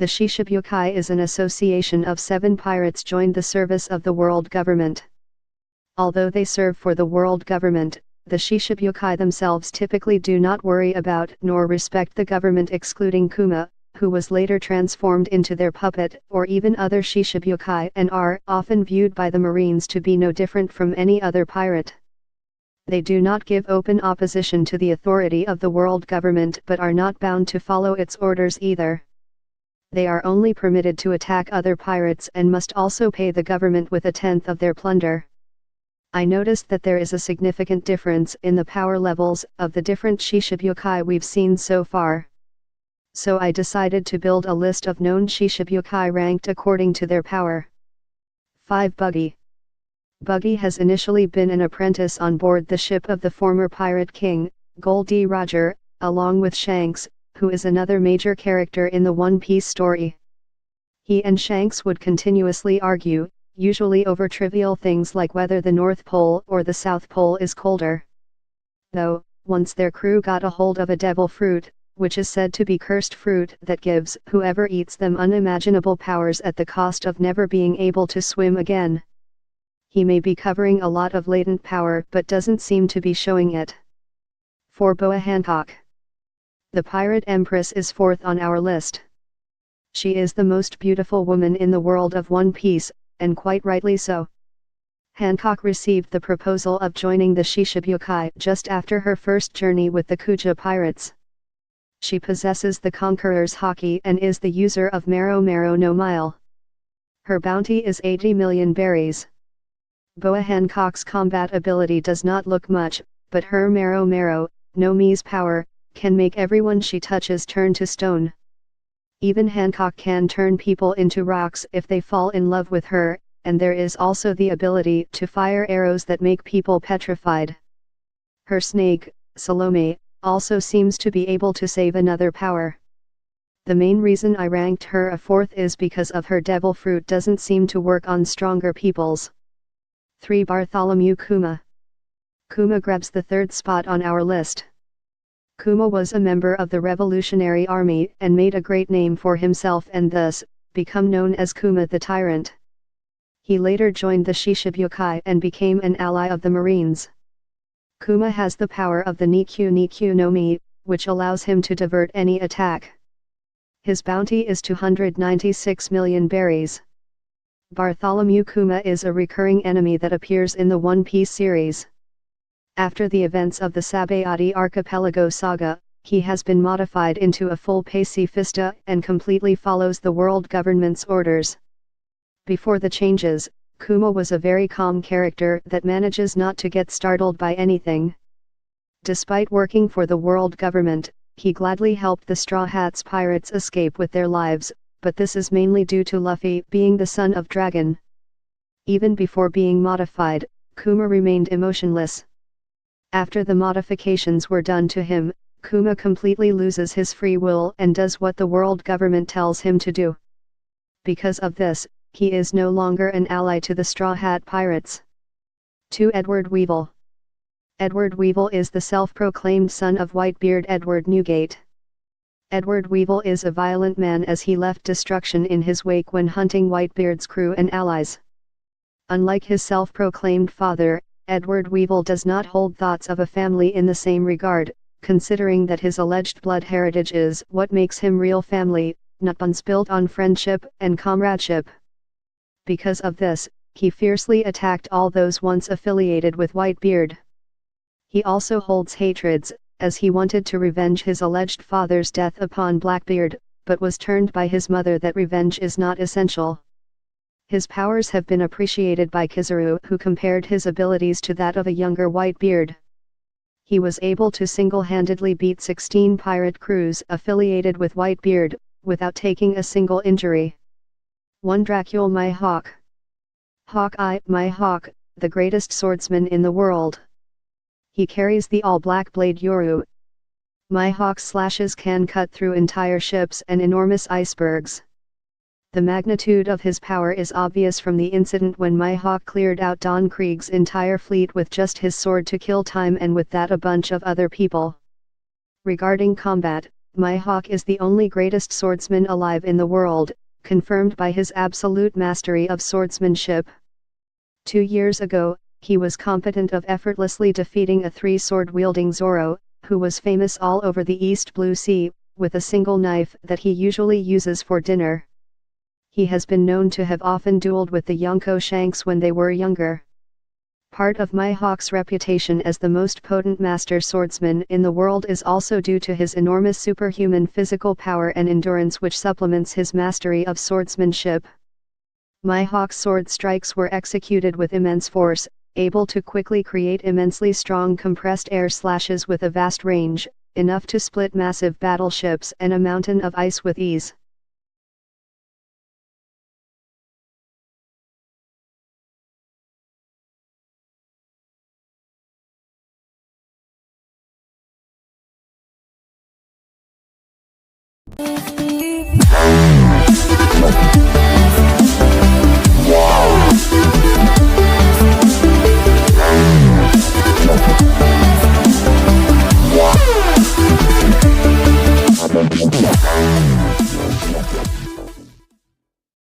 The Shichibukai is an association of 7 pirates joined the service of the world government. Although they serve for the world government, the Shichibukai themselves typically do not worry about nor respect the government, excluding Kuma, who was later transformed into their puppet, or even other Shichibukai, and are often viewed by the Marines to be no different from any other pirate. They do not give open opposition to the authority of the world government but are not bound to follow its orders either. They are only permitted to attack other pirates and must also pay the government with 1/10 of their plunder. I noticed that there is a significant difference in the power levels of the different Shichibukai we've seen so far. So I decided to build a list of known Shichibukai ranked according to their power. 5. Buggy. Buggy has initially been an apprentice on board the ship of the former pirate king, Goldie Roger, along with Shanks, who is another major character in the One Piece story. He and Shanks would continuously argue, usually over trivial things like whether the North Pole or the South Pole is colder. Though, once their crew got a hold of a devil fruit, which is said to be cursed fruit that gives whoever eats them unimaginable powers at the cost of never being able to swim again. He may be covering a lot of latent power but doesn't seem to be showing it. 4. Boa Hancock. The Pirate Empress is 4th on our list. She is the most beautiful woman in the world of One Piece, and quite rightly so. Hancock received the proposal of joining the Shichibukai just after her first journey with the Kuja pirates. She possesses the Conqueror's Haki and is the user of Maro Maro no Mile. Her bounty is 80 million berries. Boa Hancock's combat ability does not look much, but her Maro Maro, no Mi's power, can make everyone she touches turn to stone. Even Hancock can turn people into rocks if they fall in love with her, and there is also the ability to fire arrows that make people petrified. Her snake, Salome, also seems to be able to save another power. The main reason I ranked her a 4th is because of her devil fruit doesn't seem to work on stronger peoples. 3. Bartholomew Kuma. Kuma grabs the 3rd spot on our list. Kuma was a member of the Revolutionary Army and made a great name for himself and thus, become known as Kuma the Tyrant. He later joined the Shichibukai and became an ally of the Marines. Kuma has the power of the Nikyu no Mi, which allows him to divert any attack. His bounty is 296 million berries. Bartholomew Kuma is a recurring enemy that appears in the One Piece series. After the events of the Sabayati Archipelago saga, he has been modified into a full pacifista and completely follows the world government's orders. Before the changes, Kuma was a very calm character that manages not to get startled by anything. Despite working for the world government, he gladly helped the Straw Hats pirates escape with their lives, but this is mainly due to Luffy being the son of Dragon. Even before being modified, Kuma remained emotionless. After the modifications were done to him, Kuma completely loses his free will and does what the world government tells him to do. Because of this, he is no longer an ally to the Straw Hat Pirates. 2. Edward Weevil. Edward Weevil is the self-proclaimed son of Whitebeard Edward Newgate. Edward Weevil is a violent man as he left destruction in his wake when hunting Whitebeard's crew and allies. Unlike his self-proclaimed father, Edward Weevil does not hold thoughts of a family in the same regard, considering that his alleged blood heritage is what makes him real family, not bonds built on friendship and comradeship. Because of this, he fiercely attacked all those once affiliated with Whitebeard. He also holds hatreds, as he wanted to revenge his alleged father's death upon Blackbeard, but was turned by his mother that revenge is not essential. His powers have been appreciated by Kizaru, who compared his abilities to that of a younger Whitebeard. He was able to single-handedly beat 16 pirate crews affiliated with Whitebeard, without taking a single injury. 1. Dracule my Hawk. Hawkeye, my hawk, the greatest swordsman in the world. He carries the all-black blade Yoru. My hawk's slashes can cut through entire ships and enormous icebergs. The magnitude of his power is obvious from the incident when my hawk cleared out Don Krieg's entire fleet with just his sword to kill time and with that a bunch of other people. Regarding combat, Mihawk is the only greatest swordsman alive in the world, confirmed by his absolute mastery of swordsmanship. 2 years ago, he was competent of effortlessly defeating a 3-sword-wielding Zoro, who was famous all over the East Blue Sea, with a single knife that he usually uses for dinner. He has been known to have often dueled with the Yonko Shanks when they were younger. Part of Mihawk's reputation as the most potent master swordsman in the world is also due to his enormous superhuman physical power and endurance, which supplements his mastery of swordsmanship. Mihawk's sword strikes were executed with immense force, able to quickly create immensely strong compressed air slashes with a vast range, enough to split massive battleships and a mountain of ice with ease. Wow.